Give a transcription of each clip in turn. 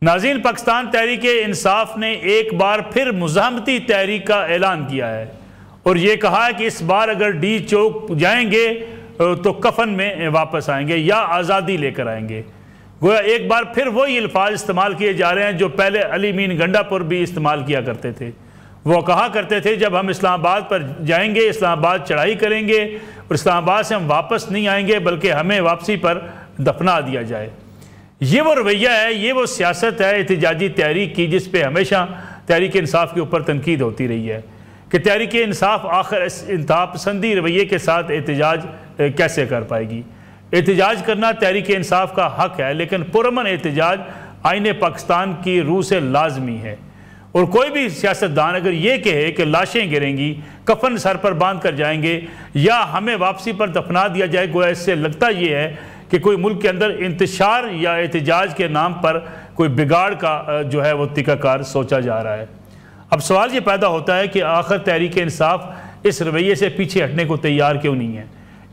नाज़रीन, पाकिस्तान तहरीक इंसाफ ने एक बार फिर मुज़ाहमती तहरीक का ऐलान किया है और ये कहा है कि इस बार अगर डी चौक जाएंगे तो कफन में वापस आएंगे या आज़ादी लेकर आएंगे। गोया एक बार फिर वही अल्फाज इस्तेमाल किए जा रहे हैं जो पहले अली मीन गंडापुर भी इस्तेमाल किया करते थे। वो कहा करते थे जब हम इस्लामाबाद पर जाएंगे, इस्लामाबाद चढ़ाई करेंगे और इस्लामाबाद से हम वापस नहीं आएंगे बल्कि हमें वापसी पर दफना दिया जाए। ये वो रवैया है, ये वो सियासत है एहतजाजी तहरीक की जिस पे हमेशा तहरीक इंसाफ के ऊपर तनकीद होती रही है कि तहरीक इंसाफ आखिर इस इंतहा पसंदी रवैये के साथ एहतजाज कैसे कर पाएगी। एहतजाज करना तहरीक इंसाफ का हक है, लेकिन पुरअमन एहतजाज आईने पाकिस्तान की रूह से लाजमी है। और कोई भी सियासतदान अगर ये कहे कि लाशें गिरेंगी, कफन सर पर बांध कर जाएंगे या हमें वापसी पर दफना दिया जाए, गोया इससे लगता ये है कि कोई मुल्क के अंदर इंतशार या एहतजाज के नाम पर कोई बिगाड़ का जो है वो तरीक़ाकार सोचा जा रहा है। अब सवाल ये पैदा होता है कि आखिर तहरीक इंसाफ इस रवैये से पीछे हटने को तैयार क्यों नहीं है।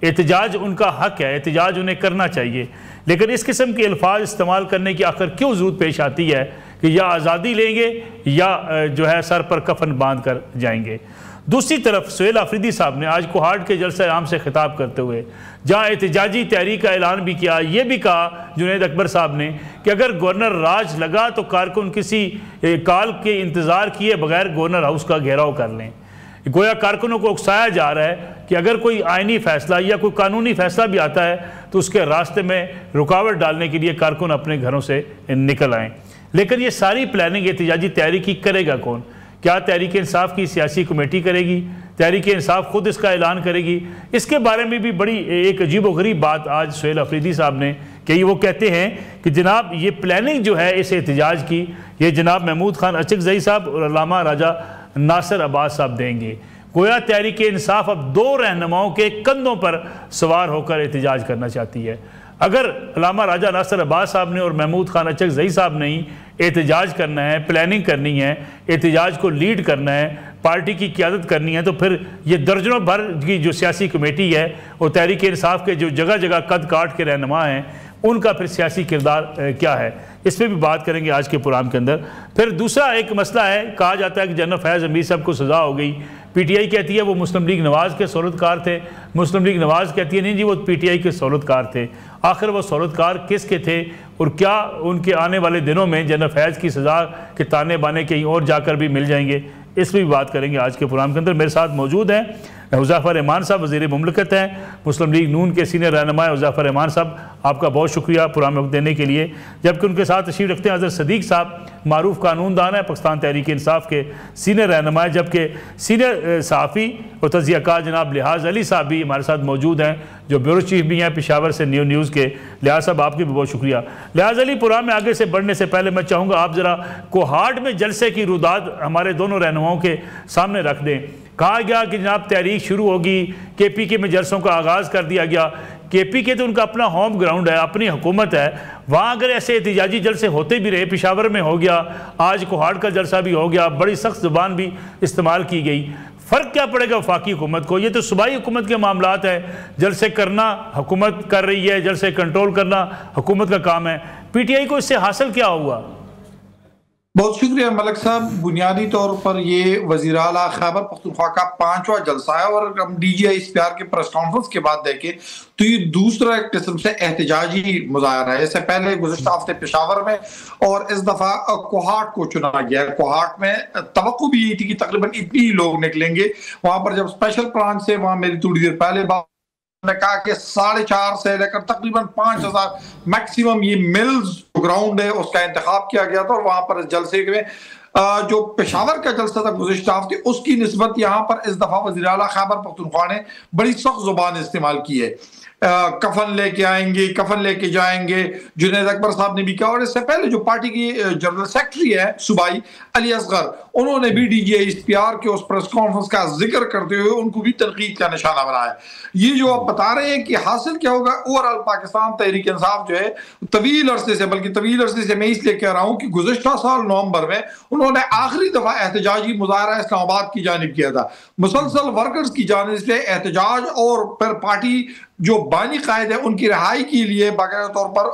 एहतजाज उनका हक है, एहतजाज उन्हें करना चाहिए, लेकिन इस किस्म के अल्फाज इस्तेमाल करने की आखिर क्यों ज़रूरत पेश आती है कि या आज़ादी लेंगे या जो है सर पर कफन बांध कर जाएंगे। दूसरी तरफ सुहेल आफरीदी साहब ने आज कोहाट के जलसा आम से खिताब करते हुए जहाँ एहतजाजी तहरीक का ऐलान भी किया, ये भी कहा जुनैद अकबर साहब ने कि अगर गवर्नर राज लगा तो कारकुन किसी काल के इंतज़ार किए बगैर गवर्नर हाउस का घेराव कर लें। गोया कारकुनों को उकसाया जा रहा है कि अगर कोई आइनी फैसला या कोई कानूनी फैसला भी आता है तो उसके रास्ते में रुकावट डालने के लिए कारकुन अपने घरों से निकल आएँ। लेकिन ये सारी प्लानिंग एहतजाजी तहरीक की करेगा कौन? क्या तहरीक इंसाफ की सियासी कमेटी करेगी? तहरीक इंसाफ खुद इसका ऐलान करेगी? इसके बारे में भी बड़ी एक अजीब व गरीब बात आज सुहेल आफरीदी साहब ने कही। वो कहते हैं कि जनाब ये प्लानिंग जो है इस एहतजाज की, ये जनाब महमूद खान अचकज़ई साहब और अल्लामा राजा नासिर अब्बास साहब देंगे। गोया तहरीक इंसाफ अब दो रहनुमाओं के कंधों पर सवार होकर एहतजाज करना चाहती है। अगर अल्लामा राजा नासिर अब्बास साहब ने और महमूद खान अचकज़ई साहब ने ही एहतजाज करना है, प्लानिंग करनी है, एहतजाज को लीड करना है, पार्टी की क़यादत करनी है, तो फिर ये दर्जनों भर की जो सियासी कमेटी है और तहरीक इंसाफ के जो जगह जगह कद काट के रहनुमा हैं उनका फिर सियासी किरदार क्या है, इस पर भी बात करेंगे आज के प्रोग्राम के अंदर। फिर दूसरा एक मसला है, कहा जाता है कि जनरल फैज़ अमीर साहब को सज़ा हो गई। पीटीआई कहती है वो मुस्लिम लीग नवाज़ के सहूलतकार थे, मुस्लिम लीग नवाज़ कहती है नहीं जी वो पीटीआई के सहूलतकार थे। आखिर वो सहूलतकार किसके थे और क्या उनके आने वाले दिनों में जनरल फैज़ की सज़ा के ताने बाने कहीं और जाकर भी मिल जाएंगे, इस पर भी बात करेंगे आज के प्रोग्राम के अंदर। मेरे साथ मौजूद हैं हुज़ैफ़ा रहमान साहब, वज़ीर मुमलिकत हैं, मुस्लिम लीग नून के सीनियर रहनुमा हुज़ैफ़ा रहमान साहब, आपका बहुत शुक्रिया प्रोग्राम में वक्त देने के लिए। जबकि उनके साथ तशरीफ़ रखते हैं हज़रत सदीक़ साहब, मारूफ कानूनदान है, पाकिस्तान तहरीक इंसाफ के सीनियर रहनुमा है, जबकि सीनियर सहाफ़ी और तज़कियाकार जनाब लिहाज अली साहब भी हमारे साथ मौजूद हैं, जो ब्यूरो चीफ भी हैं पेशावर से न्यूज़ के। लिहाज साहब आपकी भी बहुत शुक्रिया। लिहाज अली, प्रोग्राम में आगे से बढ़ने से पहले मैं चाहूँगा आप ज़रा कोहाट में जलसे की रुदाद हमारे दोनों रहनुमाओं के सामने रख दें। कहा गया कि जनाब तहरीक शुरू होगी, KPK में जलसों का आगाज़ कर दिया गया। KPK तो उनका अपना होम ग्राउंड है, अपनी हुकूमत है, वहाँ अगर ऐसे एहतजाजी जलसे होते भी रहे, पेशावर में हो गया, आज कोहाट का जलसा भी हो गया, बड़ी सख्त ज़ुबान भी इस्तेमाल की गई, फ़र्क क्या पड़ेगा वफाकी हुकूमत को? ये तो सूबाई हुकूमत के मामलात है, जलसे करना हुकूमत कर रही है, जलसे कंट्रोल करना हुकूमत का काम है। PTI को इससे हासिल क्या हुआ? बहुत शुक्रिया मलिक साहब। बुनियादी तौर पर ये वज़ीर आला खैबर पख्तूनख्वा का 5वां जलसा है और हम DGI इस्तियार के प्रेस कॉन्फ्रेंस के बाद देखें तो ये दूसरा एक किस्म से एहतजाजी मुजाहरा है। इससे पहले गुज़श्ता हफ्ते पेशावर में और इस दफ़ा कोहाट को चुना गया है। कोहाट में तवक्को भी ये थी कि तकरीबन इतनी ही लोग निकलेंगे। वहां पर जब स्पेशल ब्रांच से वहां मेरी थोड़ी देर पहले ने कहा कि 4.5 से लेकर तकरीबन 5,000 मैक्सिमम ये मिल्स ग्राउंड है उसका इंतखाब किया गया था। और वहां पर जलसे में जो पेशावर का जलसा था गुज़िश्ता हफ्ते, उसकी निस्बत यहाँ पर इस दफा वज़ीर आला खैबर पख्तूनख्वा ने बड़ी सख्त जुबान इस्तेमाल की है। कफन लेके आएंगे, कफन लेके जाएंगे, जुनैद अकबर साहब ने भी कहा। और इससे पहले जो पार्टी की जनरल सेक्रेटरी है सूबाई अली असगर, उन्होंने भी DGI इस्तियार के उस प्रेस कॉन्फ्रेंस का जिक्र करते हुए उनको भी तनकीद का निशाना बनाया। ये जो आप बता रहे हैं कि हासिल क्या होगा, ओवरऑल पाकिस्तान तहरीक इंसाफ जो है तवील अरसे से, बल्कि तवील अरसे से मैं इसलिए कह रहा हूँ कि गुज़श्ता साल नवंबर में उन्होंने आखिरी दफा एहतजाजी मुजाहरा इस्लामाबाद की जानिब किया था। मुसलसल वर्कर्स की जानिब से एहतजाज और फिर पार्टी जो बानी कायद है उनकी रिहाई के लिए बाकायदा तौर पर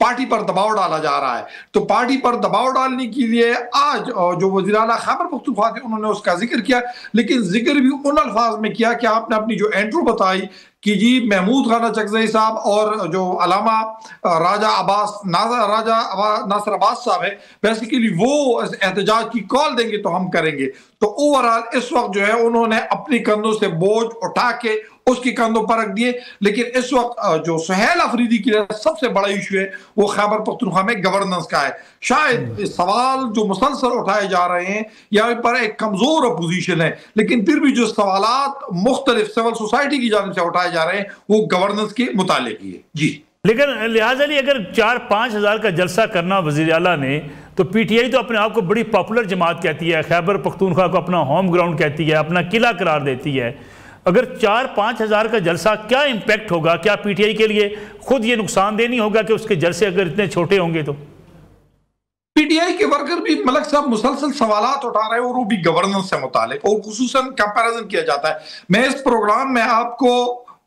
पार्टी पर दबाव डाला जा रहा है। तो पार्टी पर दबाव डालने के लिए आज जो वज़ीर आला खैबर पख्तूनख्वा थे उन्होंने उसका जिक्र किया, लेकिन जिक्र भी उन अल्फाज में किया कि आपने अपनी जो एंट्रो बताई कि जी महमूद खाना चकजई साहब और जो अलामा नासिर अब्बास साहब है, बेसिकली वो एहतजाज की कॉल देंगे तो हम करेंगे। तो ओवरऑल इस वक्त जो है उन्होंने अपनी कंधों से बोझ उठा के उसके कंधों पर रख दिए। लेकिन इस वक्त जो सुहेल अफरीदी के लिए सबसे बड़ा इशू है वो खैबर पख्तूनख्वा में गवर्नेंस का है। शायद सवाल जो मुसलसल उठाए जा रहे हैं यहाँ पर एक कमजोर अपोजिशन है, लेकिन फिर भी जो सवालात मुख्तलिफ सिविल सोसाइटी की जानिब से उठाए जा रहे हैं वो गवर्नेंस के मुतालिक ही है। जी, लेकिन लिहाजा अली अगर 4-5 हज़ार का जलसा करना वज़ीर आला ने, तो पीटीआई तो अपने आप को बड़ी पॉपुलर जमात कहती है, खैबर पख्तूनख्वा को अपना होम ग्राउंड कहती है, अपना किला करार देती है। अगर 4-5 हज़ार का जलसा क्या इम्पैक्ट होगा? क्या पीटीआई के लिए खुद ये नुकसानदेह नहीं होगा कि उसके जलसे अगर इतने छोटे होंगे? तो पीटीआई के वर्कर भी मलक साहब मुसलसल सवालात उठा रहे हैं और वो भी गवर्नेंस से मुतालिक, और खुसूसन कंपैरिजन किया जाता है। मैं इस प्रोग्राम में आपको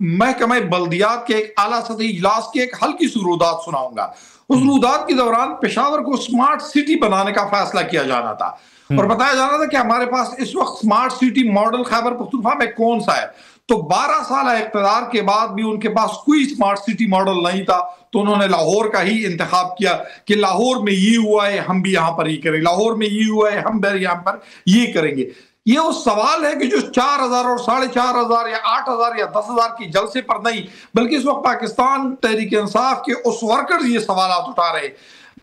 महकमा बल्दियात के एक आला सतही इजलास की एक हल्की सी रुदात सुनाऊंगा। उस रुदात के दौरान पेशावर को स्मार्ट सिटी बनाने का फैसला किया जाना था और बताया जाना था कि हमारे पास इस वक्त smart city model Khyber Pakhtunkhwa में कौन सा है। तो 12 साल इक़्तिदार के बाद भी उनके पास कोई स्मार्ट सिटी मॉडल नहीं था। तो उन्होंने लाहौर का ही इंतखाब किया कि लाहौर में ये हुआ है हम भी यहाँ पर ये करें, लाहौर में ये हुआ है हम भी यहाँ पर ये करेंगे। ये वो सवाल है कि जो 4,000 और 4,500 या 8,000 या 10,000 की जलसे पर नहीं, बल्कि इस वक्त पाकिस्तान तहरीक इंसाफ के उस वर्कर्स ये सवाल उठा रहे।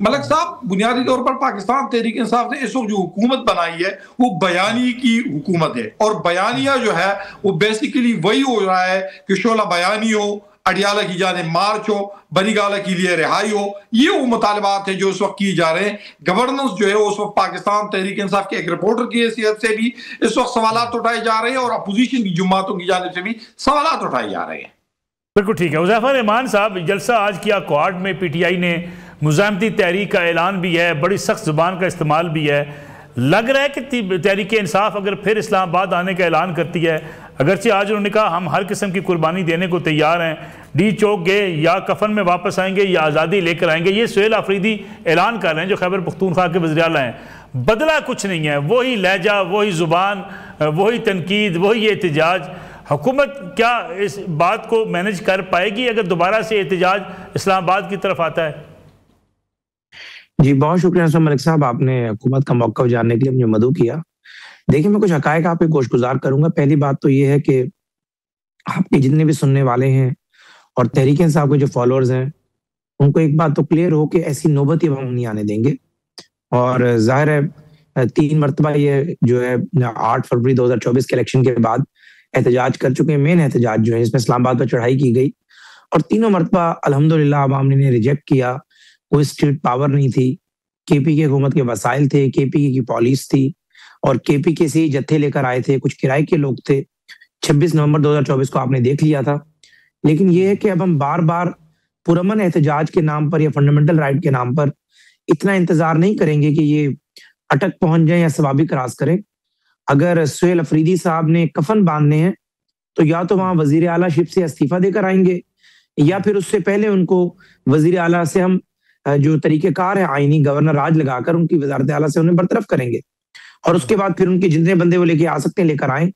मलक साहब, बुनियादी तौर पर पाकिस्तान तहरीक इंसाफ ने इस वक्त जो हुकूमत बनाई है वो बयानी की हुकूमत है, और बयानिया जो है वो बेसिकली वही हो रहा है कि शोला बयानी हो, अडियाला की जानिब मार्च हो, बनीगाला के लिए रिहाई हो। ये वो मुतालबात है जो इस वक्त किए जा रहे हैं। गवर्नेंस जो है उस वक्त पाकिस्तान तहरीक इंसाफ के एक रिपोर्टर की हैसियत से भी इस वक्त सवालात उठाए जा रहे हैं और अपोजिशन की जमातों की जानिब से भी सवालात उठाए जा रहे हैं। बिल्कुल ठीक है। हुज़ैफा रहमान साहब, जलसा आज किया क्वाड में, पीटीआई ने मुज़ाहमती तहरीक का ऐलान भी है, बड़ी सख्त ज़ुबान का इस्तेमाल भी है। लग रहा है कि तहरीक इंसाफ अगर फिर इस्लामाबाद आने का ऐलान करती है, अगरचे आज उन्होंने कहा हम हर किस्म की कुर्बानी देने को तैयार हैं, डी चौक गए या कफन में वापस आएंगे या आज़ादी लेकर आएंगे, ये सुहेल अफरीदी ऐलान कर रहे हैं जो खैबर पख्तूनख्वा के वज़ीर आला हैं। बदला कुछ नहीं है, वही लहजा, वही ज़ुबान, वही तनकीद, वही एहतजाज। हुकूमत क्या इस बात को मैनेज कर पाएगी अगर दोबारा से एहतजाज इस्लामाबाद की तरफ आता है? जी, बहुत शुक्रिया मलिक साहब, आपने हुकूमत का मौक़िफ़ जानने के लिए मुझे मदऊ किया। देखिए, मैं कुछ हक़ाइक़ आप पे गोशगुजार करूंगा। पहली बात तो ये है कि आपके जितने भी सुनने वाले हैं और तहरीक इंसाफ के जो फॉलोअर्स हैं उनको एक बात तो क्लियर हो कि ऐसी नौबत ही हम नहीं आने देंगे। और जाहिर है 3 मरतबा ये जो है 8 फरवरी 2024 के इलेक्शन के बाद एहतजाज कर चुके हैं। मेन एहतजाज जो है इसमें इस्लामाबाद पर चढ़ाई की गई और तीनों मरतबा अल्हम्दुलिल्लाह अवाम ने रिजेक्ट किया। कोई स्टेट पावर नहीं थी, केपी की हुकूमत के वसाइल थे, केपी की पॉलिस थी और केपी के से ही जत्थे लेकर आए थे, कुछ किराए के लोग थे। 26 नवंबर 2024 को आपने देख लिया था। लेकिन ये है कि अब हम बार बार पुरअमन एहतजाज के नाम पर या फंडामेंटल राइट के नाम पर इतना इंतजार नहीं करेंगे कि ये अटक पहुंच जाए या सवाबी क्रॉस करें। अगर सुहेल अफरीदी साहब ने कफन बांधने हैं तो या तो वहां वजीर आला शिप से इस्तीफा देकर आएंगे या फिर उससे पहले उनको वजीर आला से हम जो तरीकेकार है आईनी गवर्नर राज लगाकर उनकी वजारत आला से उन्हें बरतरफ करेंगे और उसके बाद फिर उनके जितने बंदे वो लेके आ सकते हैं लेकर आए।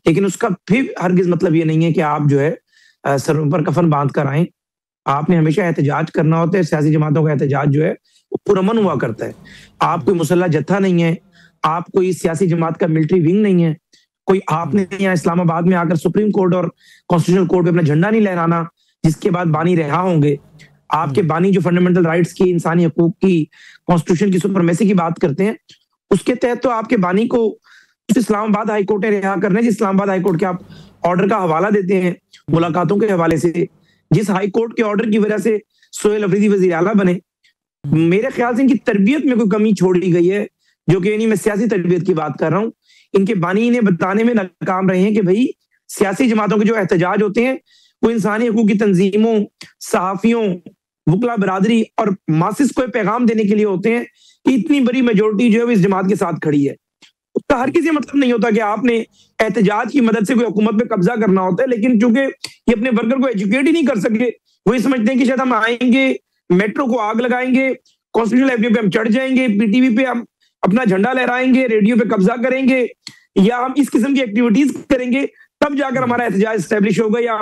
लेकिन उसका फिर हरगिज मतलब ये नहीं है कि आप जो है सरों पर कफन बांध कर आए। आपने हमेशा एहतजाज करना होता है। सियासी जमातों का एहतजाज जो है वो पुरअमन हुआ करता है। आप कोई मुसल्ला जत्था नहीं है, आप कोई सियासी जमात का मिलिट्री विंग नहीं है, कोई आपने यहाँ इस्लामाबाद में आकर सुप्रीम कोर्ट और कॉन्स्टिट्यूशनल कोर्ट पे अपना झंडा नहीं लहराना जिसके बाद बानी रिहा होंगे। आपके बानी जो फंडामेंटल राइट्स की, इंसानी हकूक की, कॉन्स्टिट्यूशन की सुपरमेसी की बात करते हैं, उसके तहत तो आपके बानी को इस्लामाबाद हाई कोर्ट ने रिहा करना है। इस्लामाबाद हाई कोर्ट के आप ऑर्डर का हवाला देते हैं मुलाकातों के हवाले से, जिस हाई कोर्ट के ऑर्डर की वजह से सुहेल अफरीदी वजीर आला बने। मेरे ख्याल से इनकी तरबियत में कोई कमी छोड़ी गई है, जो कि नहीं, मैं सियासी तरबियत की बात कर रहा हूँ। इनके बानी इन्हें बताने में नाकाम रहे हैं कि भाई सियासी जमातों के जो एहतजाज होते हैं वो इंसानी हकूक की तंजीमों, सहाफियों, वकला बरादरी और मासिस को पैगाम देने के लिए होते हैं कि इतनी बड़ी मेजोरिटी जो है वो इस जमात के साथ खड़ी है। उसका हर किसी मतलब नहीं होता कि आपने एहतजाज की मदद से कोई हुकूमत पे कब्जा करना होता है। लेकिन चूंकि ये अपने वर्कर को एजुकेट ही नहीं कर सके, वो ये समझते हैं कि शायद हम आएंगे, मेट्रो को आग लगाएंगे, कॉन्स्टिट्यूशनल एवेन्यू पे हम चढ़ जाएंगे, पीटीवी पे हम अपना झंडा लहराएंगे, रेडियो पे कब्जा करेंगे, या हम इस किस्म की एक्टिविटीज करेंगे, तब जाकर हमारा एहतजाज स्टैब्लिश होगा या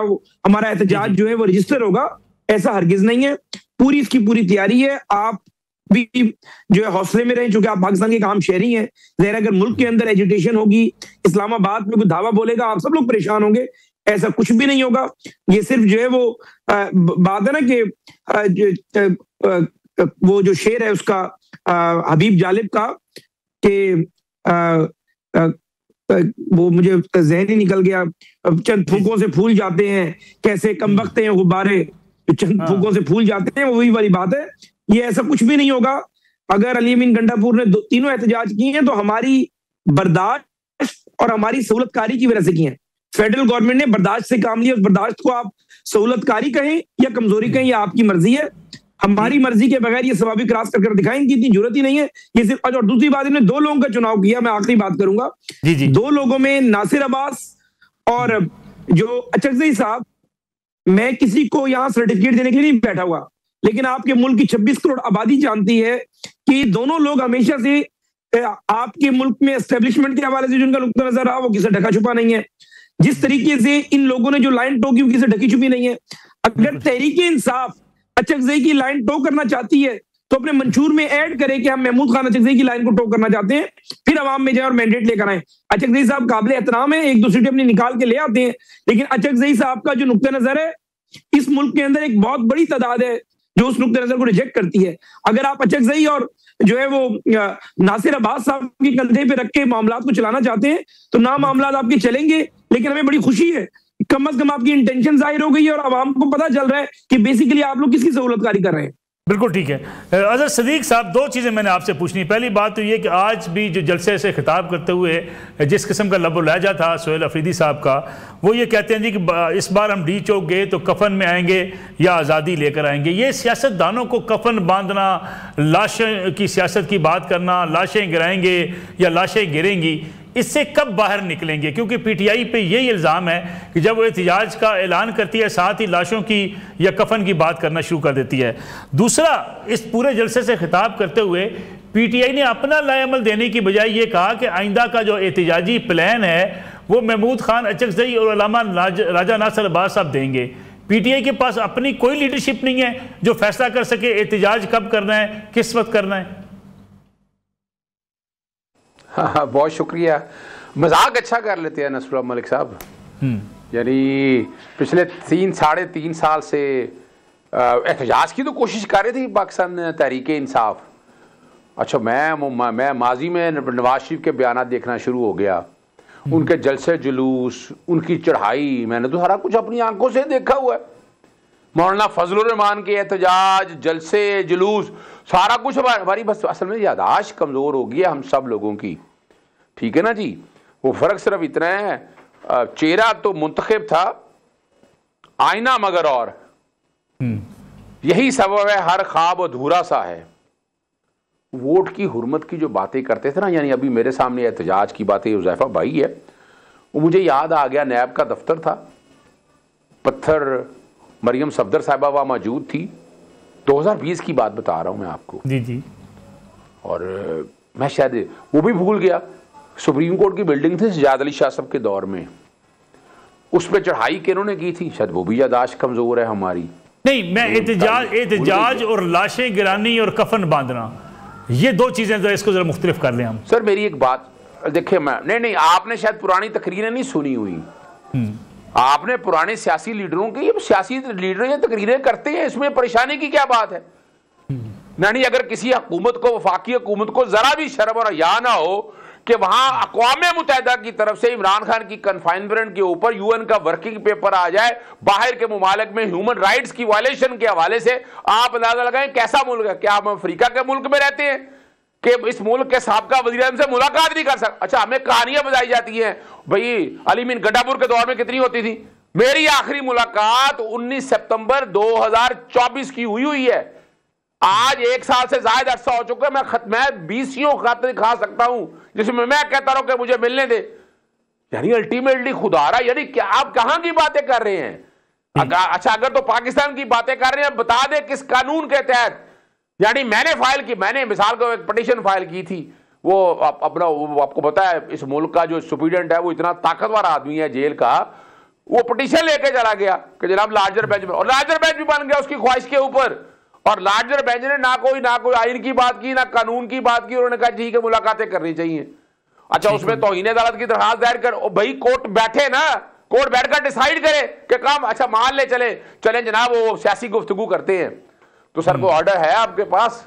हमारा एहतजाज जो है वो रजिस्टर होगा। ऐसा हरगिज नहीं है। पूरी इसकी पूरी तैयारी है। आप भी जो है हौसले में रहें, चूंकि आप पाकिस्तान के काम शहरी हैं। जहर अगर मुल्क के अंदर एजिटेशन होगी, इस्लामाबाद में कोई धावा बोलेगा, आप सब लोग परेशान होंगे। ऐसा कुछ भी नहीं होगा। ये सिर्फ जो है वो बात है ना कि वो जो शेर है उसका हबीब जालिब का कि वो मुझे जहन ही निकल गया, चंद फूकों से फूल जाते हैं, कैसे कम वक्त हैं गुब्बारे, चंद फूकों से फूल जाते हैं, वही वाली बात है। ये ऐसा कुछ भी नहीं होगा। अगर अली अमीन गंडापुर ने तीनों एहतजाज किए हैं तो हमारी बर्दाश्त और हमारी सहूलतकारी की वजह से किए हैं। फेडरल गवर्नमेंट ने बर्दाश्त से काम लिया। उस बर्दाश्त को आप सहूलतकारी कहें या कमजोरी कहें, ये आपकी मर्जी है। हमारी मर्जी के बगैर ये सवाबी क्रॉस करके दिखाएं कि इतनी जरूरत ही नहीं है। ये सिर्फ, और दूसरी बात, इन्होंने 2 लोगों का चुनाव किया। मैं आखिरी बात करूंगा। 2 लोगों में नासिर अब्बास और जो अचकज़ई साहब, मैं किसी को यहाँ सर्टिफिकेट देने के लिए नहीं बैठा हुआ, लेकिन आपके मुल्क की 26 करोड़ आबादी जानती है कि दोनों लोग हमेशा से आपके मुल्क में एस्टेब्लिशमेंट के हवाले से जिनका नुक्ता नजर रहा वो किसी ढका छुपा नहीं है। जिस तरीके से इन लोगों ने जो लाइन टो की, किसी ढकी छुपी नहीं है। अगर तहरीके इंसाफ अचकज़ई की लाइन टो करना चाहती है तो अपने मंशूर में ऐड करे कि हम महमूद खान अचकज़ई की लाइन को टो करना चाहते हैं, फिर अवाम में जाए और मैंडेट लेकर आए। अचकज़ई साहब काबिल एहतराम है, एक दूसरे अपनी निकाल के ले आते हैं, लेकिन अचकज़ई साहब का जो नुक्ता नजर है, इस मुल्क के अंदर एक बहुत बड़ी तादाद है जो उस नुक्ता नजर को रिजेक्ट करती है। अगर आप अचकज़ई और जो है वो नासिर अब्बास साहब के कंधे पे रख के मामला को चलाना चाहते हैं तो ना मामला आपके चलेंगे, लेकिन हमें बड़ी खुशी है कम अज कम आपकी इंटेंशन जाहिर हो गई है और आवाम को पता चल रहा है कि बेसिकली आप लोग किसकी सहूलतकारी कर रहे हैं। बिल्कुल ठीक है। अजहर सदीक साहब, 2 चीज़ें मैंने आपसे पूछनी। पहली बात तो ये कि आज भी जो जलसे से खिताब करते हुए जिस किस्म का लबो लहजा था सोहेल अफरीदी साहब का, वो ये कहते हैं जी कि इस बार हम डी चौक गए तो कफन में आएंगे या आज़ादी लेकर आएंगे। ये सियासतदानों को कफन बांधना, लाशों की सियासत की बात करना, लाशें गिराएंगे या लाशें गिरेंगी, इससे कब बाहर निकलेंगे? क्योंकि पीटीआई पे यही इल्ज़ाम है कि जब वो एहतजाज का ऐलान करती है साथ ही लाशों की या कफन की बात करना शुरू कर देती है। दूसरा, इस पूरे जलसे से खिताब करते हुए पीटीआई ने अपना लाएअमल देने की बजाय ये कहा कि आइंदा का जो एहतजाजी प्लान है वो महमूद खान अचकज़ई और अल्लामा राजा नासिर अब्बास साहब देंगे। पीटीआई के पास अपनी कोई लीडरशिप नहीं है जो फैसला कर सके एहतजाज कब करना है, किस वक्त करना है। हाँ, बहुत शुक्रिया। मजाक अच्छा कर लेते हैं नसरुल्लाह मलिक साहब। यानी पिछले 3-3.5 साल से एहतजाज की तो कोशिश कर रही थी पाकिस्तान तहरीके इंसाफ। अच्छा, मैं माजी में नवाज शरीफ के बयान देखना शुरू हो गया, उनके जलसे जुलूस, उनकी चढ़ाई, मैंने तो सारा कुछ अपनी आंखों से देखा हुआ है। मौलाना फजलुर रहमान के एहतजाज, जलसे जुलूस, सारा कुछ हमारी बस असल में यादाश्त कमज़ोर हो गई है हम सब लोगों की, ठीक है ना जी। वो फ़र्क सिर्फ इतना है, चेहरा तो मुंतखब था, आईना मगर और। यही सबब है हर ख्वाब अधूरा सा है। वोट की हुर्मत की जो बातें करते थे ना, यानी अभी मेरे सामने एहतजाज की बातें हुज़ैफा भाई है, वो मुझे याद आ गया। नैब का दफ्तर था, पत्थर मरियम सफदर साहिबा वहाँ मौजूद थी। 2020 की बात बता रहा हूँ मैं आपको। जी। और मैं शायद वो भी भूल गया, सुप्रीम कोर्ट की बिल्डिंग थी सजाद अली शाह साहब के दौर में, उस पर चढ़ाई किन्होंने की थी, शायद वो भी यादाश्त कमजोर है हमारी। नहीं, मैं एहतजाज और लाशें गिरानी और कफन बांधना, ये 2 चीजें जरा इसको जरा मुख्तलिफ कर लें हम। सर मेरी एक बात देखिए, मैं नहीं आपने शायद पुरानी तकरीरें नहीं सुनी हुई। आपने पुराने सियासी लीडरों की, ये सियासी लीडर ये तकरीरें करते हैं, इसमें परेशानी की क्या बात है? नहीं, अगर किसी हुकूमत को, वफाकी हुकूमत को जरा भी शर्म और हया ना हो कि वहां अक़वाम मुत्तहिदा की तरफ से इमरान खान की कन्फाइनमेंट के ऊपर UN का वर्किंग पेपर आ जाए, बाहर के मुमालिक में ह्यूमन राइट्स की वायलेशन के हवाले से, आप अंदाजा लगाएं कैसा मुल्क है। क्या हम अफ्रीका के मुल्क में रहते हैं कि इस मुल्क के साबका वज़ीर-ए-आज़म से मुलाकात नहीं कर सकते? अच्छा, हमें कहानियां बताई जाती हैं भाई अली अमीन गंडापुर के दौर में कितनी होती थी। मेरी आखिरी मुलाकात 19 सितंबर 2024 की हुई है। आज 1 साल से ज्यादा अरसा हो चुका है। मैं 20 खत दिखा सकता हूं जिसमें मैं कहता रहा कि मुझे मिलने दे। यानी अल्टीमेटली खुदारा, यानी क्या आप कहां की बातें कर रहे हैं? अच्छा, अगर तो पाकिस्तान की बातें कर रहे हैं, बता दे किस कानून के तहत। यानी मैंने मिसाल को एक पिटीशन फाइल की थी, वो अपना आपको पता है इस मुल्क का जो सुप्रीडेंट है वो इतना ताकतवर आदमी है जेल का, वो पिटीशन लेके चला गया कि जनाब लार्जर बेंच में, और लार्जर बेंच भी बन गया उसकी ख्वाहिश के ऊपर। और लार्जर बेंच ने ना कोई आइन की बात की, ना कानून की बात की, उन्होंने कहा ठीक है मुलाकातें करनी चाहिए। अच्छा, उसमें तौहीन अदालत की दरखास्त दायर कर, भाई कोर्ट बैठे ना, कोर्ट बैठकर डिसाइड करे कि काम, अच्छा मान ले चले जनाब वो सियासी गुफ्तगू करते हैं, तो सर को ऑर्डर है आपके पास,